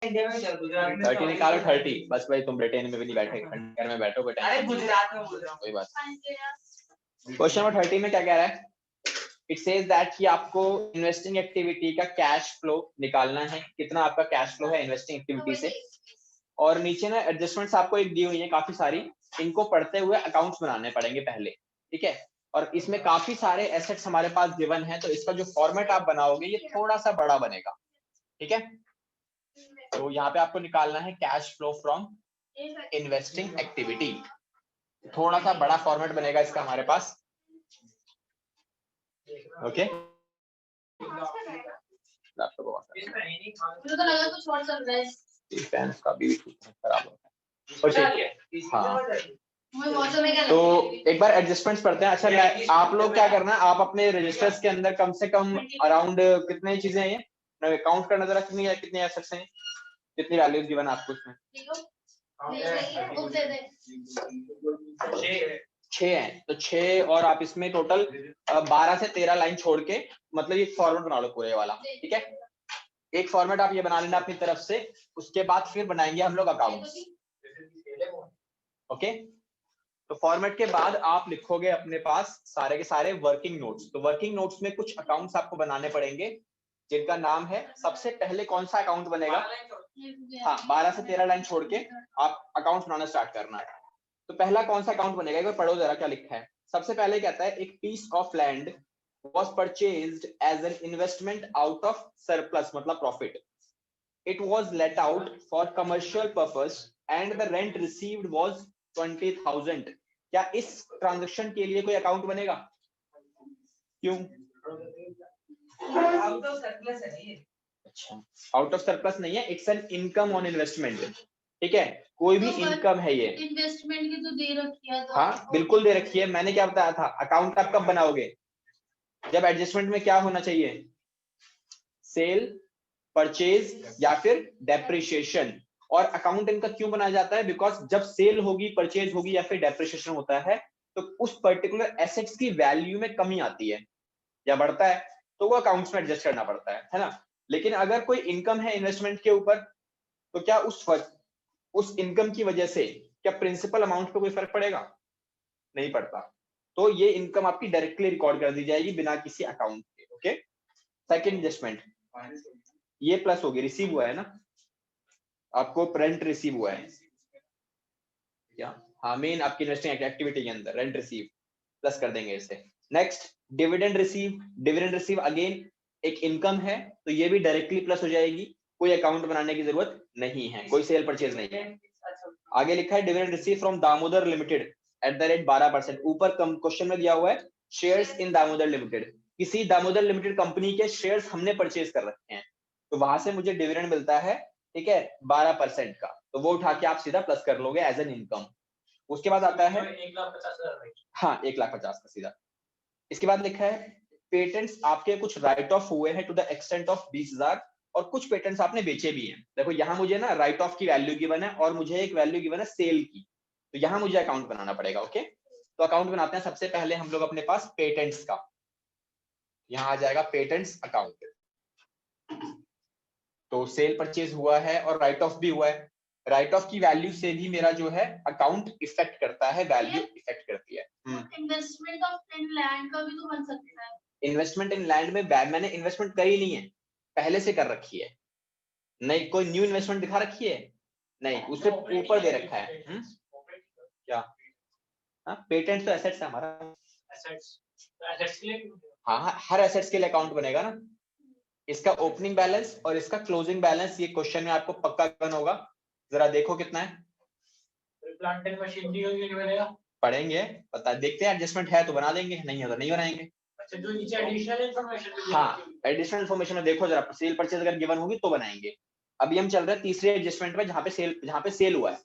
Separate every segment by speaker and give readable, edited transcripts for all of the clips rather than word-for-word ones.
Speaker 1: 30 निकालो 30, बस भाई तुम ब्रिटेन में भी नहीं बैठे, खंडर में बैठो बेटा।
Speaker 2: अरे गुजरात में बोल रहा हूँ।
Speaker 1: कोई बात। क्वेश्चन नंबर 30 में क्या कह रहा है? इट सेज दैट कि आपको इन्वेस्टिंग एक्टिविटी का कैश फ्लो निकालना है, कितना आपका कैश फ्लो है इन्वेस्टिंग एक्टिविटी से। और नीचे ना एडजस्टमेंट्स आपको एक दी हुई है काफी सारी, इनको पढ़ते हुए अकाउंट्स बनाने पड़ेंगे पहले, ठीक है। और इसमें काफी सारे एसेट्स हमारे पास गिवन है, तो इसका जो फॉर्मेट आप बनाओगे ये थोड़ा सा बड़ा बनेगा, ठीक है। तो यहाँ पे आपको निकालना है cash flow from investing activity, थोड़ा सा बड़ा फॉर्मेट बनेगा इसका हमारे पास, ओके।
Speaker 3: मुझे तो लगा कुछ और चल रहा है,
Speaker 1: पेन का भी खराब होता है। हाँ, तो एक बार एडजस्टमेंट्स पढ़ते हैं। अच्छा, आप लोग क्या करना है, आप अपने रजिस्टर्स के अंदर कम से कम अराउंड कितने चीजें हैं ये काउंट करना जरा, कितने एसेट्स हैं, कितनी वैल्यूज गिवन आपको इसमें? 6 हैं, तो 6 और आप इसमें टोटल 12 से 13 लाइन छोड़ के, मतलब ये फॉर्मेट बना लो पूरे वाला, ठीक है। एक फॉर्मेट आप ये बना लेना अपनी तरफ से, उसके बाद फिर बनाएंगे हम लोग अकाउंट्स, ओके। तो फॉर्मेट के बाद आप लिखोगे अपने पास सारे के सारे वर्किंग नोट्स। तो वर्किंग नोट्स में कुछ अकाउंट्स आपको बनाने पड़ेंगे, जिनका नाम है, सबसे पहले कौन सा अकाउंट बनेगा? हाँ, 12 से 13 लाइन छोड़ के आप अकाउंट बनाना स्टार्ट करना है। तो पहला कौन सा अकाउंट बनेगा, एक बार पढ़ो जरा क्या लिखा है। सबसे पहले कहता है एक piece of land was purchased as an investment out of surplus, मतलब profit. It was let out for commercial purpose and the rent received was 20,000. क्या इस ट्रांजैक्शन के लिए कोई अकाउंट बनेगा? क्यों?
Speaker 2: आउट ऑफ सरप्लस है ये।
Speaker 1: अच्छा, आउट ऑफ सरप्लस नहीं है, it's an income on investment, ठीक है। कोई भी इनकम है ये,
Speaker 3: इन्वेस्टमेंट की तो दे रखी है, तो
Speaker 1: हाँ बिल्कुल दे रखी है। मैंने क्या बताया था, अकाउंट आप कब बनाओगे? जब एडजस्टमेंट में क्या होना चाहिए, सेल, परचेज या फिर डेप्रिसिएशन। और अकाउंट इनका क्यों बनाया जाता है? बिकॉज जब सेल होगी, परचेज होगी या फिर डेप्रिसिएशन होता है, तो उस पर्टिकुलर एसेट्स की वैल्यू में कमी आती है या बढ़ता है, तो वो अकाउंट्स में एडजस्ट करना पड़ता है ना। लेकिन अगर कोई इनकम है इन्वेस्टमेंट के ऊपर, तो क्या उस इनकम की वजह से क्या प्रिंसिपल अमाउंट पे कोई फर्क पड़ेगा? नहीं पड़ता। तो ये इनकम आपकी डायरेक्टली रिकॉर्ड कर दी जाएगी बिना किसी अकाउंट के, ओके। सेकंड एडजस्टमेंट, ये प्लस हो गया, रिसीव हुआ है ना आपको, रेंट रिसीव हुआ है क्या? हाँ, मेन आपकी इन्वेस्टिंग एक्टिविटी के अंदर रेंट रिसीव प्लस कर देंगे इसे। Next, dividend receive. Dividend receive again एक इनकम है, तो ये भी डायरेक्टली प्लस हो जाएगी, कोई अकाउंट बनाने की जरूरत नहीं है, कोई सेल परचेज नहीं है। आगे लिखा है dividend receive from Damodar limited at the rate 12%। ऊपर क्वेश्चन में दिया हुआ है शेयर्स इन दामोदर लिमिटेड, किसी दामोदर लिमिटेड कंपनी के शेयर्स हमने परचेज कर रखे हैं, तो वहां से मुझे डिविडेंड मिलता है, ठीक है, 12% का, तो वो उठा के आप सीधा प्लस कर लोगे एज एन इनकम। उसके बाद आता है
Speaker 2: 1,50,000,
Speaker 1: हाँ 1,50,000 का सीधा। इसके बाद लिखा है पेटेंट्स आपके कुछ राइट ऑफ हुए हैं टू द एक्सटेंट ऑफ 20,000, और कुछ पेटेंट्स आपने बेचे भी हैं। देखो यहाँ मुझे ना राइट ऑफ की वैल्यू गिवन है और मुझे एक वैल्यू गिवन है सेल की, तो यहाँ मुझे अकाउंट बनाना पड़ेगा, ओके। तो अकाउंट बनाते हैं सबसे पहले हम लोग अपने पास पेटेंट्स का, यहाँ आ जाएगा पेटेंट्स अकाउंट। तो सेल परचेज हुआ है और राइट ऑफ भी हुआ है, राइट ऑफ की वैल्यू से भी मेरा जो है अकाउंट इफेक्ट करता है, वैल्यू इफेक्ट करती है।
Speaker 3: इन्वेस्टमेंट ऑफ इन लैंड का भी तो बन सकता है।
Speaker 1: इन्वेस्टमेंट इन लैंड में मैंने इन्वेस्टमेंट करी नहीं है, पहले से कर रखी है, नहीं कोई न्यू इन्वेस्टमेंट दिखा रखी है, नहीं, उससे ऊपर दे रखा है। क्या? हाँ, पेटेंट तो एसेट्स है हमारा,
Speaker 2: एसेट्स के लिए।
Speaker 1: हाँ हर एसेट्स के लिए अकाउंट बनेगा ना। इसका ओपनिंग बैलेंस और इसका क्लोजिंग बैलेंस ये क्वेश्चन में आपको पक्का करना होगा, जरा देखो कितना है।
Speaker 2: प्लांट एंड मशीनरी नहीं बनेगा,
Speaker 1: पढ़ेंगे, पता देखते हैं, एडजस्टमेंट है तो बना देंगे, नहीं है तो नहीं बनाएंगे।
Speaker 2: अच्छा, जो नीचे एडिशनल इंफॉर्मेशन,
Speaker 1: हाँ एडिशनल इन्फॉर्मेशन में देखो जरा, सेल परचेज अगर गिवन होगी तो बनाएंगे। अभी हम चल रहे हैं तीसरे एडजस्टमेंट में, जहाँ पे सेल हुआ है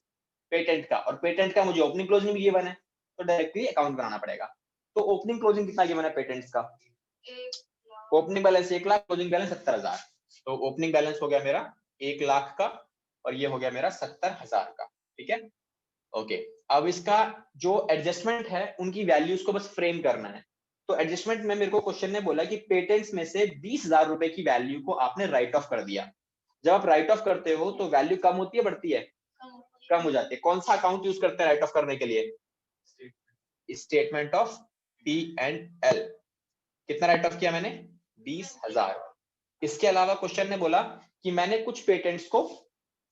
Speaker 1: पेटेंट का, और पेटेंट का मुझे ओपनिंग क्लोजिंग भी गिवन है, तो डायरेक्टली अकाउंट बनाना पड़ेगा। तो ओपनिंग क्लोजिंग कितना गिवन है पेटेंट्स का? Opening balance 1 lakh, closing balance 70,000। तो ओपनिंग बैलेंस हो गया मेरा 1 लाख का और ये हो गया मेरा 70,000 का, ठीक है, ओके। अब इसका जो एडजस्टमेंट है उनकी वैल्यूज को बस फ्रेम करना है। तो एडजस्टमेंट में मेरे को क्वेश्चन ने बोला कि पेटेंट्स में से 20,000 रुपए की वैल्यू को आपने राइट ऑफ कर दिया, जब आप राइट ऑफ करते हो तो वैल्यू कम होती है बढ़ती है? कम हो जाती है। कौन सा अकाउंट यूज करते हैं राइट ऑफ करने के लिए? Statement of P&L। कितना राइट ऑफ किया मैंने? 20,000। इसके अलावा क्वेश्चन ने बोला कि मैंने कुछ पेटेंट्स को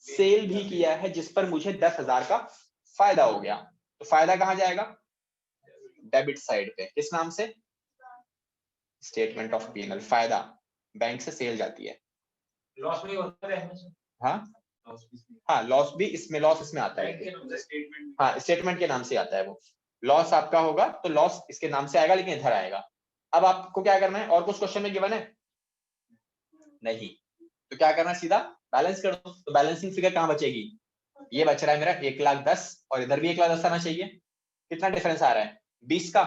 Speaker 1: सेल भी किया है जिस पर मुझे 10,000 का फायदा हो गया। तो फायदा कहां जाएगा? डेबिट साइड पे। किस नाम से? Statement of P&L। फायदा बैंक से सेल जाती है।
Speaker 2: लॉस में होता है
Speaker 1: हाँ लॉस भी इसमें, लॉस इसमें आता है।
Speaker 2: स्टेटमेंट।
Speaker 1: हाँ स्टेटमेंट के नाम से आता है वो। लॉस आपका होगा तो लॉस इसके नाम से आएगा, लेकिन इधर आएगा। अब आपको क्या करना है? और कुछ क्वेश्चन में गिवन है? नहीं। तो क्या करना है? सीधा बैलेंस कर दो। तो बैलेंसिंग फिगर कहां बचेगी? ये बच रहा है मेरा 1,10,000 और इधर भी 1,10,000 आना चाहिए। कितना डिफरेंस आ रहा है? 20 का।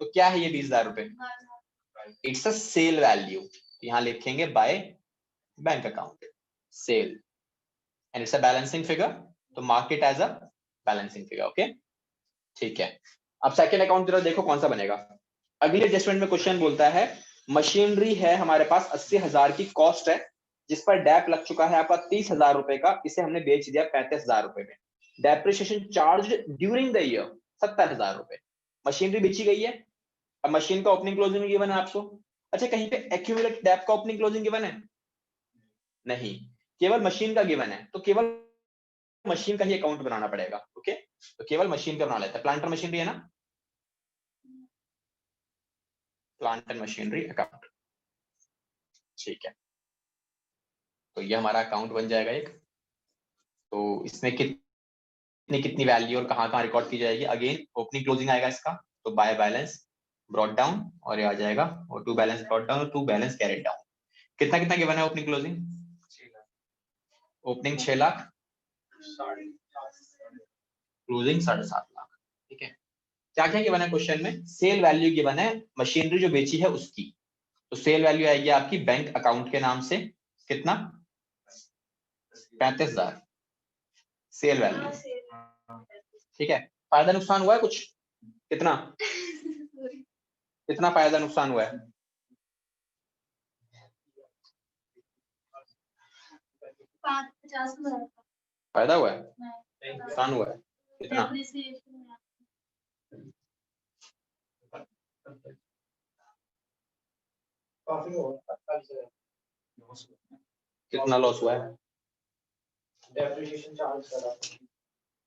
Speaker 1: तो क्या है ये 20,000 रुपए? It's a sale value. यहां लिखेंगे by bank account sale and it's a balancing figure, तो mark it as a balancing figure. Okay ठीक है। अब सेकंड अकाउंट की तरफ देखो कौन सा बनेगा। अगले एडजस्टमेंट में क्वेश्चन बोलता है मशीनरी है हमारे पास 80,000 की कॉस्ट है, जिस पर डैप लग चुका है आपका 30,000 रुपए का, इसे हमने बेच दिया 35,000 रुपए में। Depreciation charge during the year 70,000 रुपए। मशीनरी बेची गई है। अब मशीन का ओपनिंग क्लोजिंग गिवन है आपको। अच्छा कहीं पे एक्यूमुलेट डेप का ओपनिंग क्लोजिंग गिवन है? नहीं, केवल मशीन का गिवन है। तो केवल मशीन का ही अकाउंट बनाना पड़ेगा। ओके तो केवल मशीन का बना लेते हैं। प्लांटर मशीनरी है ना, प्लांट एंड मशीनरी अकाउंट। ठीक है तो ये हमारा अकाउंट बन जाएगा एक। तो इसमें कितनी कितनी वैल्यू और कहाँ कहाँ रिकॉर्ड की जाएगी? अगेन ओपनिंग क्लोजिंग आएगा इसका, तो बाय बैलेंस ब्रॉट डाउन और ये आ जाएगा, और टू बैलेंस ब्रॉट डाउन और टू बैलेंस कैरिड डाउन। कितना कितना गिवन है opening closing? Opening 6 lakh, closing 7.5 lakh. ठीक है। क्या क्या गिवन है क्वेश्चन में? सेल वैल्यू गिवन है मशीनरी जो बेची है उसकी। तो सेल वैल्यू आएगी आपकी बैंक अकाउंट के नाम से। कितना? 35,000 सेल वैल्यू। ठीक है। फायदा नुकसान हुआ है कुछ? कितना कितना फायदा नुकसान हुआ है?
Speaker 3: 50,000
Speaker 1: फायदा हुआ है? नुकसान हुआ है? कितना? कितना लॉस हुआ है?
Speaker 2: डेप्रिसिएशन चार्ज करा।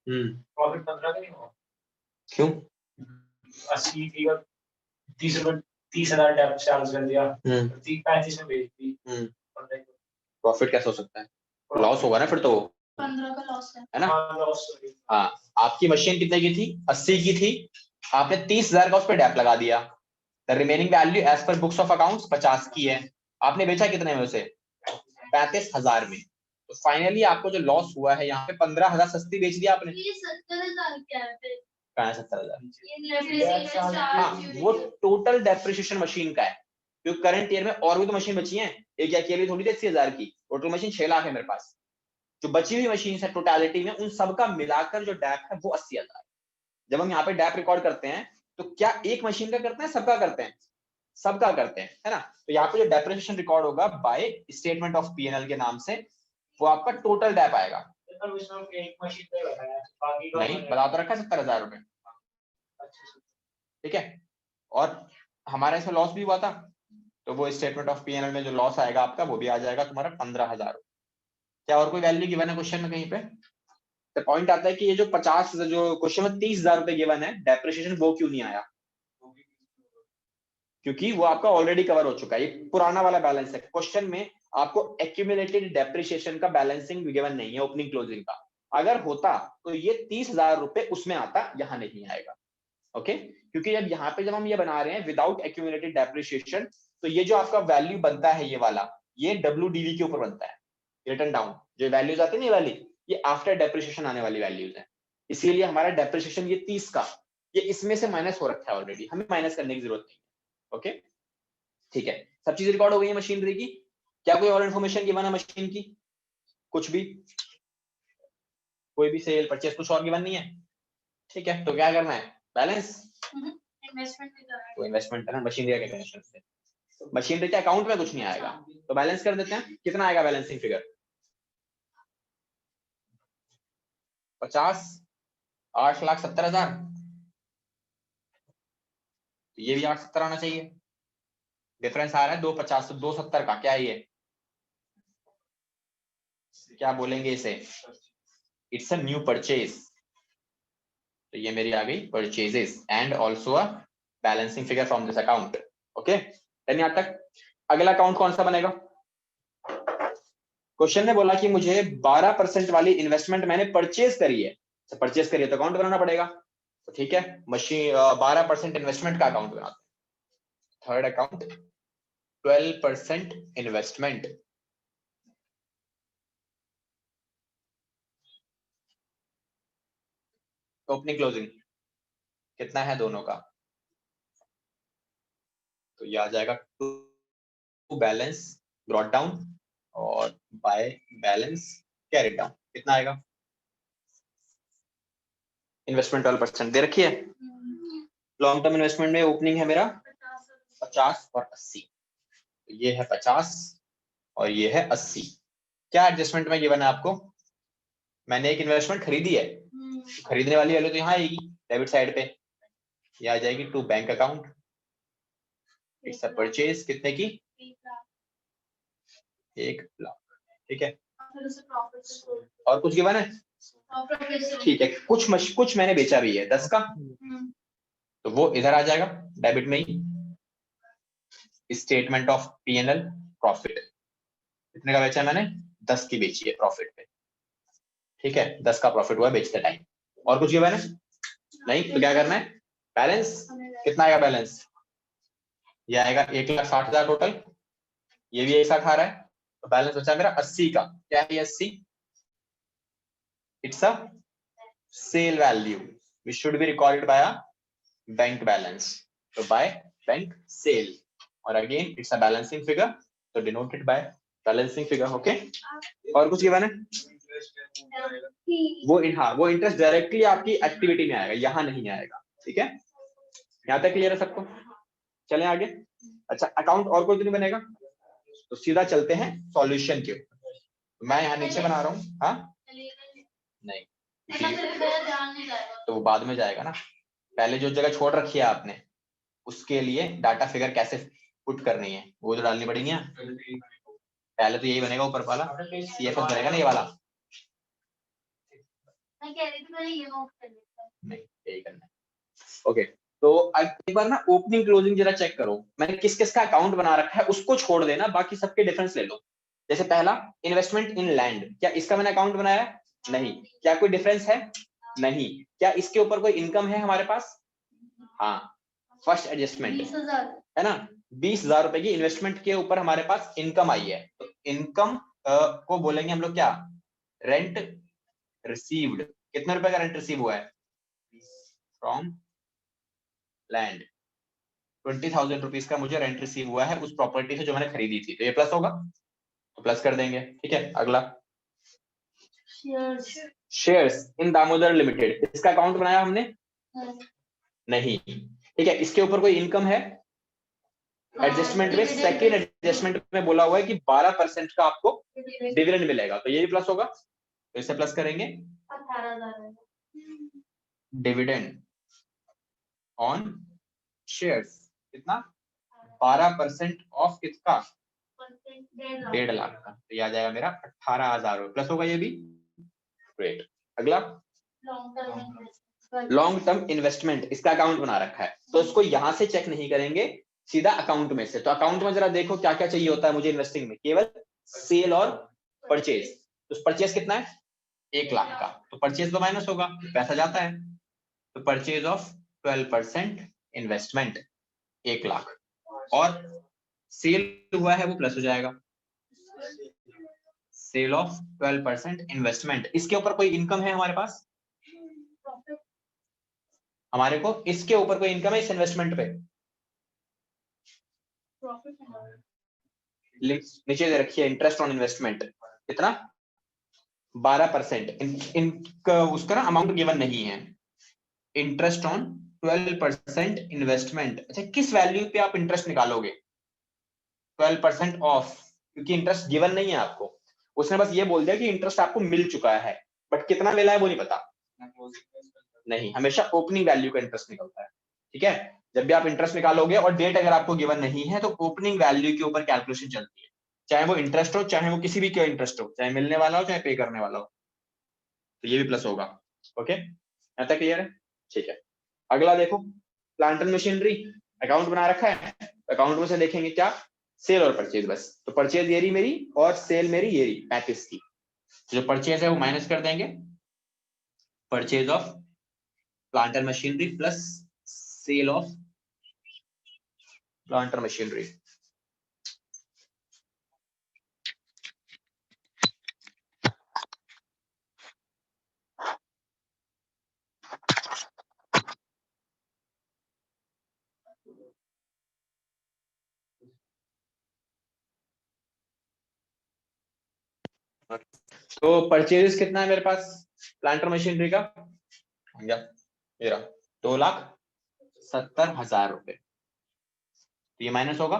Speaker 1: प्रॉफिट
Speaker 2: 15 का नहीं हुआ।
Speaker 1: क्यों?
Speaker 2: 80 की और 30,000 डेप चार्ज कर दिया। 35 में बेच दी।
Speaker 1: प्रॉफिट कैसे हो सकता है? लॉस होगा ना फिर तो।
Speaker 3: 15 का लॉस
Speaker 1: है ना?
Speaker 2: लॉस।
Speaker 1: हाँ आपकी मशीन कितने की थी? 80 की थी। आपने 30,000 का उस पर डैप लगा दिया। The remaining value as per books of accounts 50 की है। आपने बेचा कितने में उसे? 35,000 में। तो फाइनली आपको जो लॉस हुआ है यहाँ पे 15,000 सस्ती बेच दिया आपने।
Speaker 3: 70,000 क्या है फिर?
Speaker 1: 70,000। हाँ वो टोटल डेप्रिसिएशन मशीन का है, क्योंकि करंट ईयर में और भी तो मशीन बची है, एक अकेली थोड़ी 80,000 की। टोटल मशीन 6 लाख है मेरे पास। जो बची हुई मशीन है टोटालिटी में उन सबका मिलाकर जो डैप है वो 80,000। जब हम यहाँ पे डैप रिकॉर्ड करते हैं तो क्या एक मशीन का करते हैं? सबका करते हैं? सबका करते हैं, है ना? तो यहाँ पे जो डेप्रिसिएशन रिकॉर्ड होगा बाय स्टेटमेंट ऑफ P&L के नाम से, वो आपका टोटल डैप आएगा।
Speaker 2: एक मशीन पे बताया, बाकी
Speaker 1: नहीं बता तो रखा है 70,000 रुपए। ठीक है। और हमारा इसमें लॉस भी हुआ था, तो वो स्टेटमेंट ऑफ P&L में जो लॉस आएगा आपका वो भी आ जाएगा तुम्हारा 15,000। क्या और कोई वैल्यू गिवन है क्वेश्चन में कहीं पे? तो पॉइंट आता है कि ये जो 50 जो क्वेश्चन में 30,000 रुपए गिवन है डेप्रिसिएशन, वो क्यों नहीं आया? क्योंकि वो आपका ऑलरेडी कवर हो चुका है। ये पुराना वाला बैलेंस है। क्वेश्चन में आपको एक्यूमुलेटेड डेप्रिसिएशन का बैलेंसिंग गिवन नहीं है ओपनिंग क्लोजिंग का। अगर होता तो ये 30,000 रुपए उसमें आता, यहाँ नहीं आएगा। ओके क्योंकि जब हम ये बना रहे हैं विदाउट एक्यूमुलेटेड डेप्रिसिएशन, तो ये जो आपका वैल्यू बनता है ये वाला, ये WDV के ऊपर बनता है। रिटर्न डाउन जो वैल्यूज आती है ना, ये वाली, ये आफ्टर डेप्रिसिएशन आने वाली वैल्यूज है। इसीलिए हमारा डेप्रिसिएशन ये 30 का, ये इसमें से माइनस हो रखा है ऑलरेडी, हमें माइनस करने की जरूरत नहीं। ओके ठीक है। सब चीज रिकॉर्ड हो गई है मशीनरी की। क्या कोई और इन्फॉर्मेशन गिवन है मशीन की? कुछ भी? कोई भी सेल परचेस कुछ और गिवन नहीं है? ठीक है। तो क्या करना है? बैलेंस तो इन्वेस्टमेंट करना मशीनरी के कनेक्शन से। मशीनरी के अकाउंट में कुछ नहीं आएगा, तो बैलेंस कर देते हैं। कितना आएगा बैलेंसिंग फिगर? 50, 8,70,000, तो ये भी 870 आना चाहिए। डिफरेंस आ रहा है 250 तो 270 का, क्या है ये, क्या बोलेंगे इसे, इट्स अ न्यू परचेज। तो ये मेरी आ गई purchases and also a balancing figure from this account. Okay, यहाँ तक। अगला अकाउंट कौन सा बनेगा? क्वेश्चन ने बोला कि मुझे 12% वाली इन्वेस्टमेंट मैंने परचेज करी है, तो परचेज करिए तो अकाउंट बनाना पड़ेगा। तो ठीक है, मशीन 12% इन्वेस्टमेंट का अकाउंट बनाते हैं। Third account 12% investment. Opening closing कितना है दोनों का, तो ये आ जाएगा टू बैलेंस ब्रॉट डाउन और बाय बैलेंस कैरी डाउन। कितना आएगा? इन्वेस्टमेंट 12% दे रखी है। लॉन्ग टर्म इन्वेस्टमेंट में ओपनिंग है मेरा 50 और 80, तो ये है 50 और ये है 80। क्या एडजस्टमेंट में गिवन है आपको? मैंने एक इन्वेस्टमेंट खरीदी है, खरीदने वाली वैल्यू तो यहाँ आएगी डेबिट साइड पे, ये आ जाएगी to bank account, it's a purchase कितने की, 1 लाख। ठीक है, और कुछ गिवन है? ठीक है, कुछ मैंने बेचा भी है 10 का, तो वो इधर आ जाएगा डेबिट में ही, स्टेटमेंट ऑफ P&L प्रॉफिट। कितने का बेचा मैंने? 10 की बेची है प्रॉफिट पे। ठीक है, 10 का प्रॉफिट हुआ बेचते टाइम। और कुछ गिवन है? नहीं, तो क्या करना है? बैलेंस कितना आएगा? बैलेंस ये आएगा 1,60,000 टोटल, ये भी एक साथ आ रहा है, तो बैलेंस बचा मेरा 80 का। क्या है 80? It's a sale value which should be recorded by a bank balance, तो बाय बैंक सेल, और again it's a balancing figure, तो denoted by balancing figure. Okay, और कुछ गिवन है? वो इंटरेस्ट डायरेक्टली आपकी एक्टिविटी में आएगा, यहाँ नहीं आएगा। ठीक है, यहाँ तक क्लियर है सबको? चलें आगे। अच्छा, अकाउंट और कोई तो नहीं बनेगा, तो सीधा चलते हैं सॉल्यूशन के ऊपर। मैं यहाँ नीचे बना रहा हूँ। हाँ नहीं, तो वो बाद में जाएगा ना, पहले जो जगह छोड़ रखी है आपने उसके लिए डाटा फिगर कैसे पुट करनी है वो तो डालनी पड़ेगी। पहले तो यही बनेगा ऊपर वाला, CFS बनेगा ना ये वाला, नहीं यही करना है। ओके, तो एक बार ना ओपनिंग क्लोजिंग जरा चेक करो, मैंने किस किस का अकाउंट बना रखा है उसको छोड़ देना, बाकी सबके डिफरेंस ले लो। जैसे पहला इन्वेस्टमेंट इन लैंड, क्या इसका मैंने अकाउंट बनाया है? नहीं। क्या कोई डिफरेंस है? नहीं। क्या इसके ऊपर कोई इनकम है हमारे पास? हाँ, फर्स्ट एडजस्टमेंट है ना, 20,000 रुपए की इन्वेस्टमेंट के ऊपर हमारे पास इनकम आई है, तो इनकम को बोलेंगे हम लोग क्या? Rent received. कितने रुपए का रेंट रिसीव हुआ है? फ्रॉम लैंड 20,000 रुपीज का मुझे रेंट रिसीव हुआ है उस प्रॉपर्टी से जो मैंने खरीदी थी, तो ये प्लस होगा, तो प्लस कर देंगे। ठीक है, अगला शेयर्स इन दामोदर लिमिटेड, इसका अकाउंट बनाया हमने? नहीं। ठीक है, इसके ऊपर कोई इनकम है? एडजस्टमेंट में सेकंड एडजस्टमेंट में बोला हुआ है कि 12% का आपको डिविडेंड मिलेगा, तो ये भी प्लस होगा, तो इसे प्लस करेंगे।
Speaker 3: 18,000
Speaker 1: डिविडेंड ऑन शेयर्स कितना? 12% ऑफ किसका? 1.5 लाख का, तो ये आ जाएगा मेरा 18,000 प्लस होगा ये भी। ग्रेट, अगला लॉन्ग टर्म इन्वेस्टमेंट, इसका अकाउंट बना रखा है, तो इसको यहां से चेक नहीं करेंगे, सीधा अकाउंट में से। तो अकाउंट में जरा देखो क्या क्या चाहिए होता है मुझे इन्वेस्टिंग में, केवल सेल और परचेज। तो परचेज कितना है? 1 लाख का, तो परचेज तो माइनस होगा, पैसा जाता है, तो परचेज ऑफ 12% इन्वेस्टमेंट 1 लाख, और सेल हुआ है वो प्लस हो जाएगा, सेल ऑफ 12% इन्वेस्टमेंट। इसके ऊपर कोई इनकम है हमारे पास? हमारे को इसके ऊपर कोई इनकम है इस इन्वेस्टमेंट पे? नीचे दे रखिए इंटरेस्ट ऑन इन्वेस्टमेंट, कितना? 12%। उसका ना अमाउंट गिवन नहीं है। इंटरेस्ट ऑन 12% इन्वेस्टमेंट, अच्छा किस वैल्यू पे आप इंटरेस्ट निकालोगे? 12% ऑफ, क्योंकि इंटरेस्ट गिवन नहीं है आपको, उसने बस ये बोल दिया कि इंटरेस्ट आपको मिल चुका है, बट कितना मिला है वो नहीं पता। नहीं, हमेशा ओपनिंग वैल्यू का इंटरेस्ट निकलता है। ठीक है, जब भी आप इंटरेस्ट निकालोगे और डेट अगर आपको गिवन नहीं है तो ओपनिंग वैल्यू के ऊपर कैलकुलेशन चलती है, चाहे वो इंटरेस्ट हो, चाहे वो किसी भी का इंटरेस्ट हो, चाहे मिलने वाला हो चाहे पे करने वाला हो, तो ये भी प्लस होगा। ओके, यहाँ तक क्लियर है? ठीक है, अगला देखो, प्लांट एंड मशीनरी अकाउंट बना रखा है, अकाउंट में से देखेंगे क्या, सेल और परचेज बस। तो परचेज ये रही मेरी और सेल मेरी ये रही 35 की। जो परचेज है वो माइनस कर देंगे, purchase of plant and machinery plus sale of plant and machinery. तो परचेज कितना है मेरे पास प्लांट और मशीनरी का, मेरा 2,70,000 रुपए, तो ये माइनस होगा।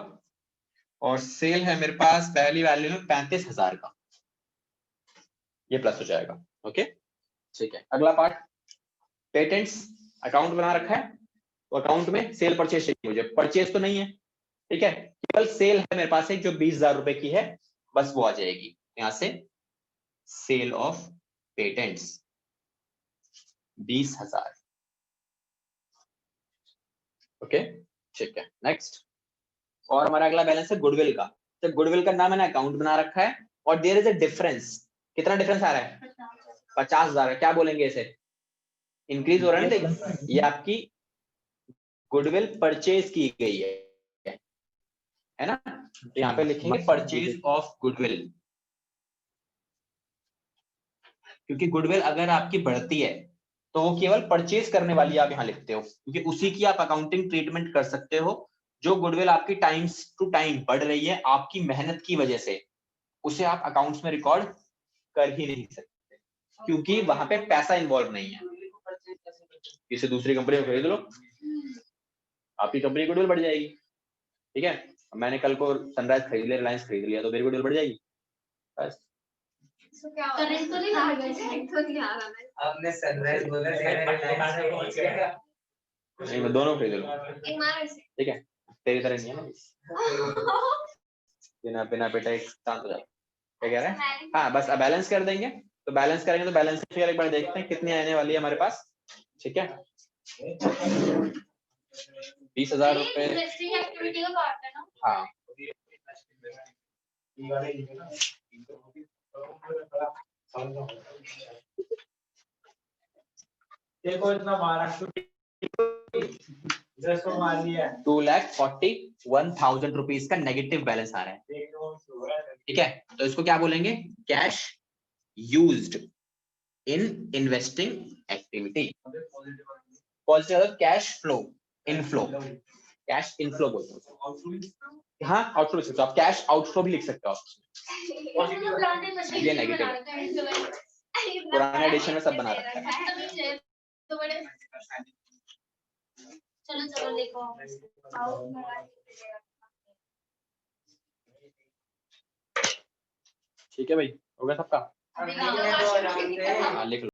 Speaker 1: और सेल है मेरे पास पहली वैल्यू में 35,000 का, ये प्लस हो जाएगा। ओके, ठीक है, अगला पार्ट, पेटेंट्स अकाउंट बना रखा है, तो अकाउंट में सेल परचेज चाहिए मुझे, परचेज तो नहीं है। ठीक है, केवल सेल है मेरे पास एक जो 20,000 रुपए की है, बस वो आ जाएगी यहां से, सेल ऑफ पेटेंट्स 20,000। ओके, ठीक है, नेक्स्ट। और हमारा अगला बैलेंस है गुडविल का। तो गुडविल का नाम मैंने अकाउंट बना रखा है और देयर इज अ डिफरेंस, कितना डिफरेंस आ रहा है, 50,000। क्या बोलेंगे इसे, इंक्रीज हो रहा है ना, ये आपकी गुडविल परचेज की गई है ना, तो यहाँ पे लिखेंगे परचेज ऑफ गुडविल, क्योंकि गुडविल अगर आपकी बढ़ती है तो वो केवल परचेज करने वाली आप यहाँ लिखते हो, क्योंकि उसी की आप अकाउंटिंग ट्रीटमेंट कर सकते हो। जो गुडविल आपकी टाइम टू टाइम बढ़ रही है आपकी मेहनत की वजह से, उसे आप अकाउंट्स में रिकॉर्ड कर ही नहीं सकते, क्योंकि वहां पे पैसा इन्वॉल्व नहीं है। किसी दूसरी कंपनी में खरीद लो, आपकी कंपनी गुडविल बढ़ जाएगी। ठीक है, मैंने कल को सनराइज खरीद लिया, रिलायंस खरीद लिया, तो मेरी गुडविल बढ़ जाएगी बस।
Speaker 3: करेंट तो नहीं आ रहा है,
Speaker 4: आपने सनराइज बोला,
Speaker 1: नहीं, मैं दोनों खरीद लूंगा। ठीक है, तेरी तरह नहीं है ना, बिना बिना बेटा एक शांत हो जाए। क्या कह रहे हैं, हाँ बस अब बैलेंस कर देंगे, तो बैलेंस करेंगे तो बैलेंस फिगर एक बार देखते हैं कितनी आने वाली है हमारे पास। ठीक है, 20,000 रुपए,
Speaker 3: इंटरेस्टिंग एक्टिविटी का पार्ट है ना।
Speaker 1: हाँ
Speaker 2: देखो इतना महाराष्ट्र
Speaker 1: 2,41,000 रुपीज का नेगेटिव बैलेंस आ रहा है। ठीक है, तो इसको क्या बोलेंगे, cash used in investing activity. Positive cash flow, inflow, cash inflow बोलते हैं। हाँ, आउटफ्लो लिख सकते हो आप, कैश आउटफ्लो भी लिख सकते हो आप। ये नेगेटिव, पुराने एडिशन में सब बना रखा है।
Speaker 3: तो बड़े चलो चलो देखो
Speaker 1: ठीक है भाई, हो गया सबका,
Speaker 3: अभी
Speaker 1: हाँ लिख लो।